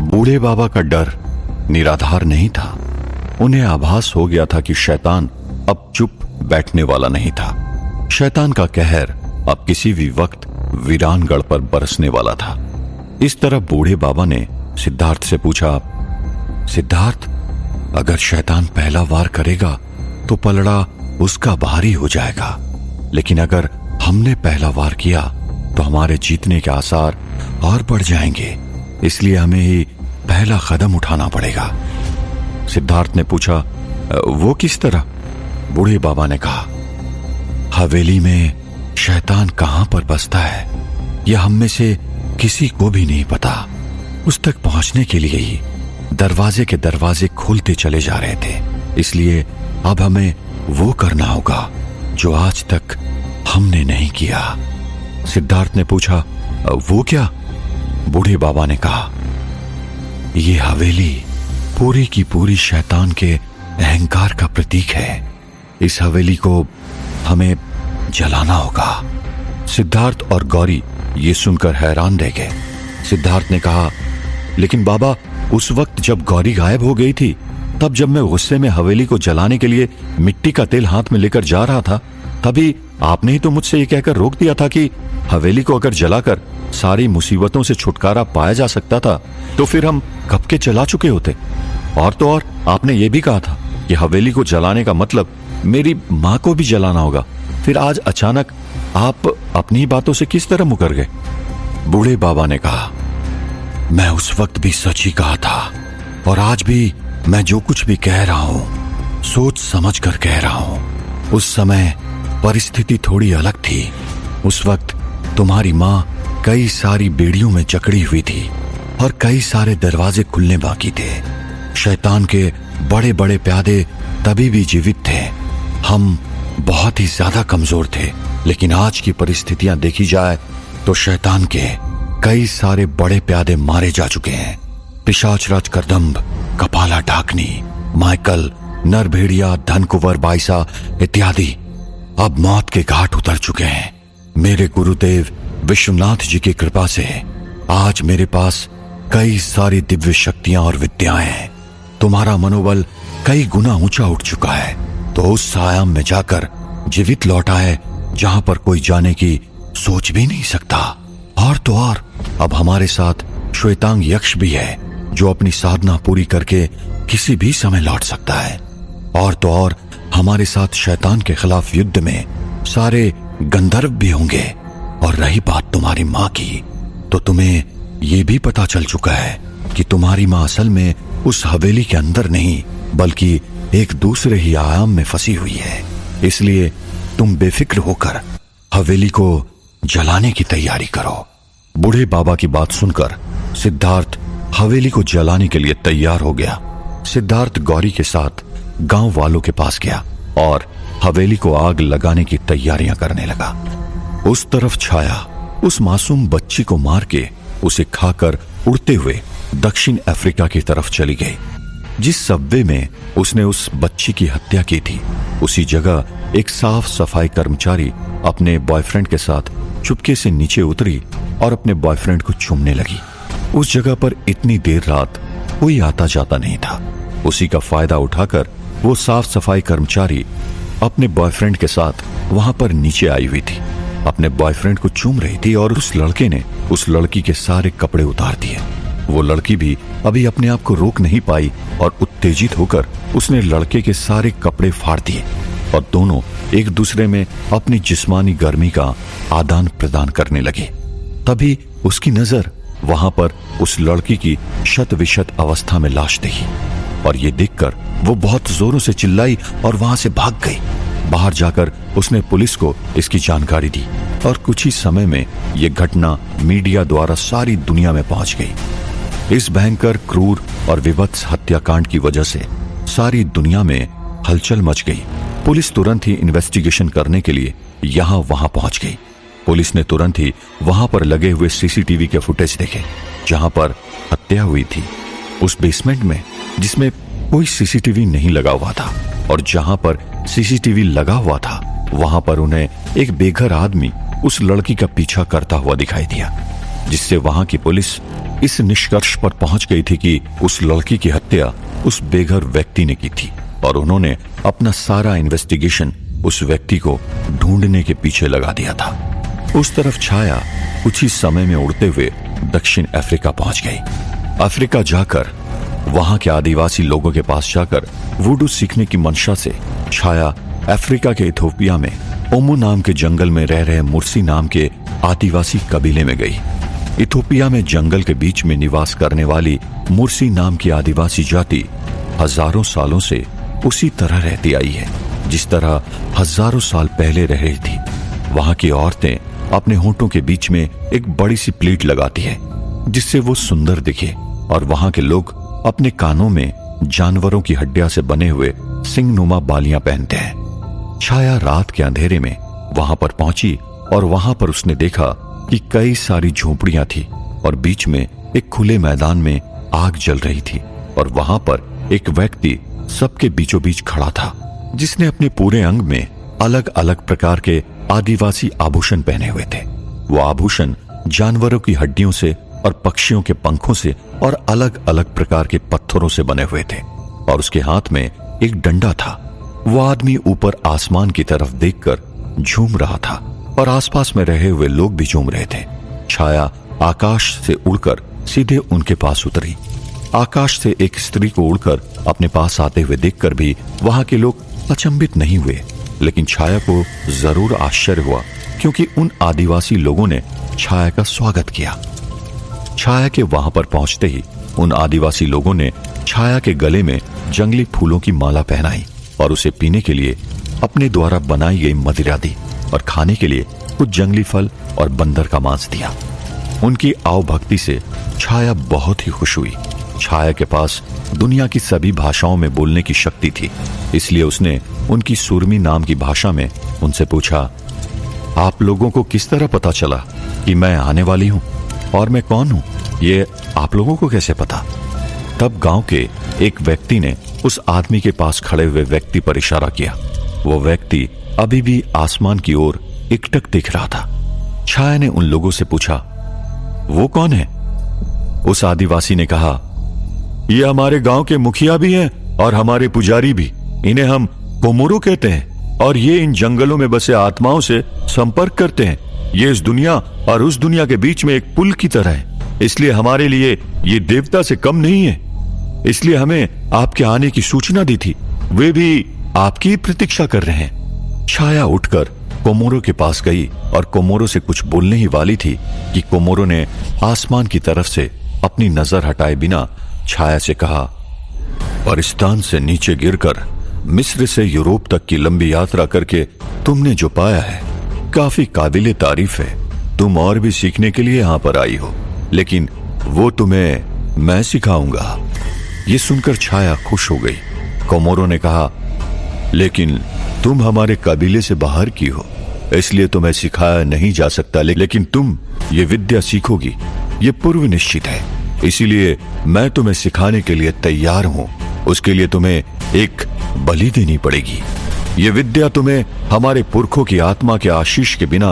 बूढ़े बाबा का डर निराधार नहीं था। उन्हें आभास हो गया था कि शैतान अब चुप बैठने वाला नहीं था। शैतान का कहर अब किसी भी वक्त वीरानगढ़ पर बरसने वाला था। इस तरह बूढ़े बाबा ने सिद्धार्थ से पूछा, सिद्धार्थ, अगर शैतान पहला वार करेगा तो पलड़ा उसका भारी हो जाएगा, लेकिन अगर हमने पहला वार किया तो हमारे जीतने के आसार और बढ़ जाएंगे, इसलिए हमें ही पहला कदम उठाना पड़ेगा। सिद्धार्थ ने पूछा, वो किस तरह? बूढ़े बाबा ने कहा, हवेली में शैतान कहां पर बसता है यह हम में से किसी को भी नहीं पता। उस तक पहुंचने के लिए ही दरवाजे के दरवाजे खोलते चले जा रहे थे, इसलिए अब हमें वो करना होगा जो आज तक हमने नहीं किया। सिद्धार्थ ने पूछा, वो क्या? बूढ़े बाबा ने कहा, ये हवेली पूरी की पूरी शैतान के अहंकार का प्रतीक है। इस हवेली को हमें जलाना होगा। सिद्धार्थ और गौरी ये सुनकर हैरान रह गए। सिद्धार्थ ने कहा, लेकिन बाबा, उस वक्त जब गौरी गायब हो गई थी, तब जब मैं गुस्से में हवेली को जलाने के लिए मिट्टी का तेल हाथ में लेकर जा रहा था, तभी आपने ही तो मुझसे ये कहकर रोक दिया था कि हवेली को अगर जलाकर सारी मुसीबतों से छुटकारा पाया जा सकता था तो फिर हम कब के जला चुके होते। और तो और आपने ये भी कहा था कि हवेली को जलाने का मतलब मेरी मां को भी जलाना होगा। फिर आज अचानक आप अपनी ही बातों से किस तरह मुकर गए? बूढ़े बाबा ने कहा, मैं उस वक्त भी सच ही कहा था और आज भी मैं जो कुछ भी कह रहा हूं सोच समझ कर कह रहा हूं। उस समय परिस्थिति थोड़ी अलग थी। उस वक्त तुम्हारी मां कई सारी बेड़ियों में जकड़ी हुई थी और कई सारे दरवाजे खुलने बाकी थे। शैतान के बड़े बड़े प्यादे तभी भी जीवित थे। हम बहुत ही ज्यादा कमजोर थे, लेकिन आज की परिस्थितियां देखी जाए तो शैतान के कई सारे बड़े प्यादे मारे जा चुके हैं। पिशाचराज करदम्ब, कपाला ढाकनी, माइकल, नरभेड़िया, धनकुंवर बाईसा इत्यादि अब मौत के घाट उतर चुके हैं। मेरे गुरुदेव विश्वनाथ जी की कृपा से आज मेरे पास कई सारी दिव्य शक्तियां और विद्याएं हैं। तुम्हारा मनोबल कई गुना ऊंचा उठ चुका है, तो उस आयाम में जाकर जीवित लौटा है जहां पर कोई जाने की सोच भी नहीं सकता। और तो और अब हमारे साथ श्वेतांग यक्ष भी है जो अपनी साधना पूरी करके किसी भी समय लौट सकता है। और तो और हमारे साथ शैतान के खिलाफ युद्ध में सारे गंधर्व भी होंगे। और रही बात तुम्हारी माँ की, तो तुम्हें ये भी पता चल चुका है कि तुम्हारी माँ असल में उस हवेली के अंदर नहीं बल्कि एक दूसरे ही आयाम में फंसी हुई है। इसलिए तुम बेफिक्र होकर हवेली को जलाने की तैयारी करो। बूढ़े बाबा की बात सुनकर सिद्धार्थ हवेली को जलाने के लिए तैयार हो गया। सिद्धार्थ गौरी के साथ गांव वालों के पास गया और हवेली को आग लगाने की तैयारियां करने लगा। उस तरफ छाया उस मासूम बच्ची को मार के उसे खाकर उड़ते हुए दक्षिण अफ्रीका की तरफ चली गई। जिस सबवे में उसने उस बच्ची की हत्या की थी, उसी जगह एक साफ सफाई कर्मचारी अपने बॉयफ्रेंड के साथ चुपके से नीचे उतरी और अपने बॉयफ्रेंड को चूमने लगी। उस जगह पर इतनी देर रात कोई आता जाता नहीं था। उसी का फायदा उठाकर वो साफ सफाई कर्मचारी अपने बॉयफ्रेंड के साथ वहां पर नीचे आई हुई थी, अपने बॉयफ्रेंड को चूम रही थी और उस लड़के ने उस लड़की के सारे कपड़े उतार दिए। वो लड़की भी अभी अपने आप को रोक नहीं पाई और उत्तेजित होकर उसने लड़के के सारे कपड़े फाड़ दिए और दोनों एक दूसरे में अपनी जिस्मानी गर्मी का आदान प्रदान करने लगे। तभी उसकी नजर वहां पर उस लड़की की शत विशत अवस्था में लाश देखी और ये देखकर वो बहुत जोरों से चिल्लाई और वहां से भाग गई। बाहर जाकर उसने पुलिस को इसकी जानकारी दी और कुछ ही समय में यह घटना मीडिया द्वारा सारी दुनिया में पहुंच गई। इस भयंकर, क्रूर और विभत्स हत्याकांड की वजह से सारी दुनिया में हलचल मच गई। पुलिस तुरंत ही इन्वेस्टिगेशन करने के लिए यहां वहां पहुंच गई। पुलिस ने तुरंत ही वहां पर लगे हुए सीसीटीवी के फुटेज देखे जहां पर हत्या हुई थी। उस बेसमेंट में जिसमें कोई सीसीटीवी नहीं लगा हुआ था और जहां पर सीसीटीवी लगा हुआ था वहां पर उन्हें एक बेघर आदमी उस लड़की का पीछा करता हुआ दिखाई दिया, जिससे वहां की पुलिस इस निष्कर्ष पर पहुंच गई थी कि उस लड़की की हत्या उस बेघर व्यक्ति ने की थी और उन्होंने अपना सारा इन्वेस्टिगेशन उस व्यक्ति को ढूंढने के पीछे लगा दिया था। उस तरफ छाया कुछ ही समय में उड़ते हुए दक्षिण अफ्रीका पहुंच गई। अफ्रीका जाकर वहां के आदिवासी लोगों के पास जाकर वुडू सीखने की मंशा से छाया अफ्रीका के इथोपिया में ओमू नाम के जंगल में रह रहे मुर्सी नाम के आदिवासी कबीले में गई। इथोपिया में जंगल के बीच में निवास करने वाली मुर्सी नाम की आदिवासी जाति हजारों सालों से उसी तरह रहती आई है जिस तरह हजारों साल पहले रह रही थी। वहां की औरतें अपने होंठों के बीच में एक बड़ी सी प्लीट लगाती है जिससे वो सुंदर दिखे और वहां के लोग अपने कानों में जानवरों की हड्डियां से बने हुए सिंगनुमा बालियां पहनते हैं। छाया रात के अंधेरे में वहां पर पहुंची और वहां पर उसने देखा कि कई सारी झोपड़ियां थी और बीच में एक खुले मैदान में आग जल रही थी और वहां पर एक व्यक्ति सबके बीचों बीच खड़ा था जिसने अपने पूरे अंग में अलग अलग प्रकार के आदिवासी आभूषण पहने हुए थे। वो आभूषण जानवरों की हड्डियों से और पक्षियों के पंखों से और अलग अलग प्रकार के पत्थरों से बने हुए थे और उसके हाथ में एक डंडा था। वो आदमी ऊपर आसमान की तरफ देखकर झूम रहा था और आसपास में रहे हुए लोग भी झूम रहे थे। छाया आकाश से उड़कर सीधे उनके पास उतरी। आकाश से एक स्त्री को उड़कर अपने पास आते हुए देखकर भी वहां के लोग अचंभित नहीं हुए, लेकिन छाया को जरूर आश्चर्य हुआ क्योंकि उन आदिवासी लोगों ने छाया का स्वागत किया। छाया के वहां पर पहुंचते ही उन आदिवासी लोगों ने छाया के गले में जंगली फूलों की माला पहनाई और उसे पीने के लिए अपने द्वारा बनाई गई मदिरा दी और खाने के लिए कुछ जंगली फल और बंदर का मांस दिया। उनकी आवभक्ति से छाया बहुत ही खुश हुई। छाया के पास दुनिया की सभी भाषाओं में बोलने की शक्ति थी, इसलिए उसने उनकी सुरमी नाम की भाषा में उनसे पूछा, आप लोगों को किस तरह पता चला कि मैं आने वाली हूं और मैं कौन हूं? ये आप लोगों को कैसे पता? तब गांव के एक व्यक्ति ने उस आदमी के पास खड़े हुए व्यक्ति पर इशारा किया। वो व्यक्ति अभी भी आसमान की ओर एकटक देख रहा था। छाया ने उन लोगों से पूछा, वो कौन है? उस आदिवासी ने कहा, ये हमारे गांव के मुखिया भी हैं और हमारे पुजारी भी। इन्हें हम कोमोरो कहते हैं और ये इन जंगलों में बसे आत्माओं से संपर्क करते हैं। ये इस दुनिया और उस दुनिया के बीच में एक पुल की तरह है, इसलिए हमारे लिए ये देवता से कम नहीं है। इसलिए हमें आपके आने की सूचना दी थी। वे भी आपकी प्रतीक्षा कर रहे हैं। छाया उठकर कोमोरो के पास गई और कोमोरो से कुछ बोलने ही वाली थी कि कोमोरो ने आसमान की तरफ से अपनी नजर हटाए बिना छाया से कहा, पाकिस्तान से नीचे गिरकर मिस्र से यूरोप तक की लंबी यात्रा करके तुमने जो पाया है काफी काबिले तारीफ है। तुम और भी सीखने के लिए यहां पर आई हो, लेकिन वो तुम्हें मैं सिखाऊंगा। ये सुनकर छाया खुश हो गई। कोमोरो ने कहा, लेकिन तुम हमारे कबीले से बाहर की हो, इसलिए तुम्हें सिखाया नहीं जा सकता, लेकिन तुम ये विद्या सीखोगी, ये पूर्व निश्चित है। इसीलिए मैं तुम्हें सिखाने के लिए तैयार हूं। उसके लिए तुम्हें एक बलि देनी पड़ेगी। ये विद्या तुम्हें हमारे पुरखों की आत्मा के आशीष के बिना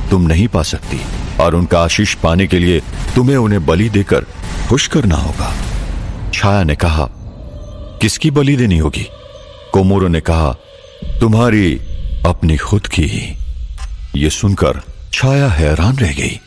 तुम नहीं पा सकती और उनका आशीष पाने के लिए तुम्हें उन्हें बलि देकर खुश करना होगा। छाया ने कहा, किसकी बलि देनी होगी? कोमोरो ने कहा, तुम्हारी अपनी खुद की ही। ये सुनकर छाया हैरान रह गई।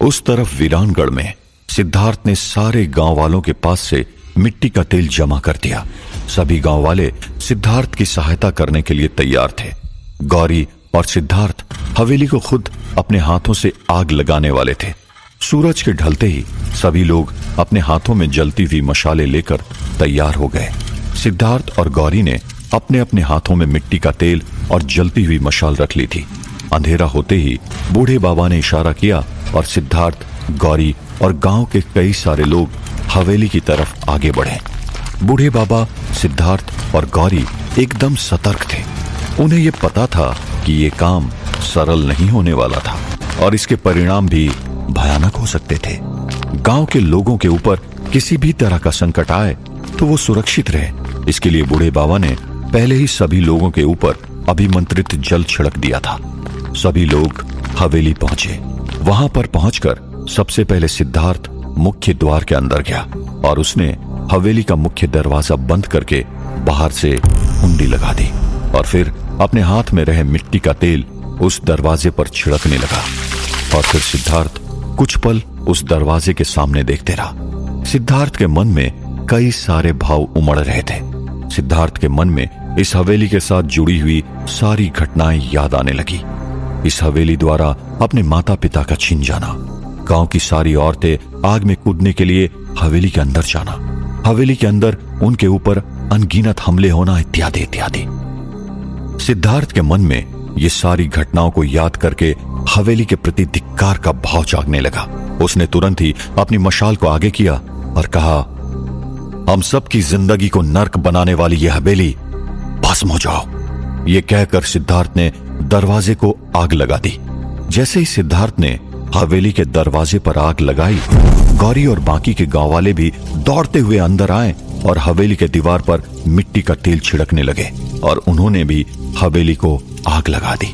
उस तरफ वीरानगढ़ में सिद्धार्थ ने सारे गांव वालों के पास से मिट्टी का तेल जमा कर दिया। सभी गांव वाले सिद्धार्थ की सहायता करने के लिए तैयार थे। गौरी और सिद्धार्थ हवेली को खुद अपने हाथों से आग लगाने वाले थे। सूरज के ढलते ही सभी लोग अपने हाथों में जलती हुई मशाले लेकर तैयार हो गए। सिद्धार्थ और गौरी ने अपने अपने हाथों में मिट्टी का तेल और जलती हुई मशाल रख ली थी। अंधेरा होते ही बूढ़े बाबा ने इशारा किया और सिद्धार्थ, गौरी और गांव के कई सारे लोग हवेली की तरफ आगे बढ़े। बूढ़े बाबा, सिद्धार्थ और गौरी एकदम सतर्क थे। उन्हें यह पता था कि यह काम सरल नहीं होने वाला था और इसके परिणाम भी भयानक हो सकते थे। गांव के लोगों के ऊपर किसी भी तरह का संकट आए तो वो सुरक्षित रहे, इसके लिए बूढ़े बाबा ने पहले ही सभी लोगों के ऊपर अभिमंत्रित जल छिड़क दिया था। सभी लोग हवेली पहुंचे। वहां पर पहुंचकर सबसे पहले सिद्धार्थ मुख्य द्वार के अंदर गया और उसने हवेली का मुख्य दरवाजा बंद करके बाहर से कुंडी लगा दी और फिर अपने हाथ में रहे मिट्टी का तेल उस दरवाजे पर छिड़कने लगा। और फिर सिद्धार्थ कुछ पल उस दरवाजे के सामने देखते रहा। सिद्धार्थ के मन में कई सारे भाव उमड़ रहे थे। सिद्धार्थ के मन में इस हवेली के साथ जुड़ी हुई सारी घटनाएं याद आने लगी। इस हवेली द्वारा अपने माता पिता का छीन जाना, गांव की सारी औरतें आग में कूदने के लिए हवेली के अंदर जाना, हवेली के अंदर उनके ऊपर अनगिनत हमले होना, इत्यादि इत्यादि। सिद्धार्थ के मन में ये सारी घटनाओं को याद करके हवेली के प्रति धिक्कार का भाव जागने लगा। उसने तुरंत ही अपनी मशाल को आगे किया और कहा, हम सबकी जिंदगी को नर्क बनाने वाली यह हवेली भस्म हो जाओ। ये कहकर सिद्धार्थ ने दरवाजे को आग लगा दी। जैसे ही सिद्धार्थ ने हवेली के दरवाजे पर आग लगाई, गौरी और बाकी के गांव वाले भी दौड़ते हुए अंदर आए और हवेली के दीवार पर मिट्टी का तेल छिड़कने लगे और उन्होंने भी हवेली को आग लगा दी।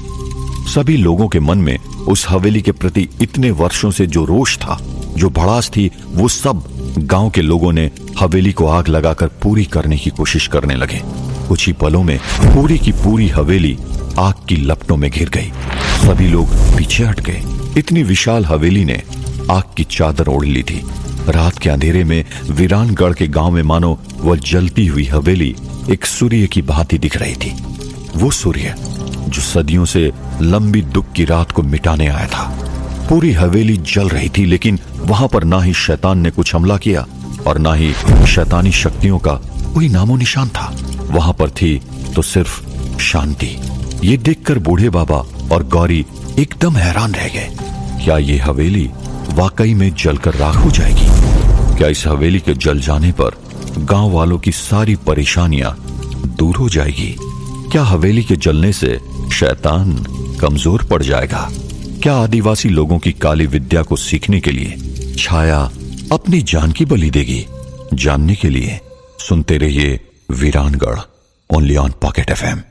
सभी लोगों के मन में उस हवेली के प्रति इतने वर्षों से जो रोष था, जो भड़ास थी, वो सब गांव के लोगों ने हवेली को आग लगाकर पूरी करने की कोशिश करने लगे। कुछ ही पलों में पूरी की पूरी हवेली आग की लपटों में घिर गई। सभी लोग पीछे हट गए। इतनी विशाल हवेली ने आग की चादर ओढ़ ली थी। रात के अंधेरे में वीरानगढ़ के गांव में मानो वह जलती हुई हवेली एक सूर्य की भांति दिख रही थी। वो सूर्य जो सदियों से लंबी दुख की रात को मिटाने आया था। पूरी हवेली जल रही थी, लेकिन वहां पर ना ही शैतान ने कुछ हमला किया और ना ही शैतानी शक्तियों का कोई नामो निशान था। वहां पर थी तो सिर्फ शांति। ये देखकर बूढ़े बाबा और गौरी एकदम हैरान रह गए। क्या ये हवेली वाकई में जलकर राख हो जाएगी? क्या इस हवेली के जल जाने पर गांव वालों की सारी परेशानियां दूर हो जाएगी? क्या हवेली के जलने से शैतान कमजोर पड़ जाएगा? क्या आदिवासी लोगों की काली विद्या को सीखने के लिए छाया अपनी जान की बलि देगी? जानने के लिए सुनते रहिए वीरानगढ़, ओनली ऑन पॉकेट FM।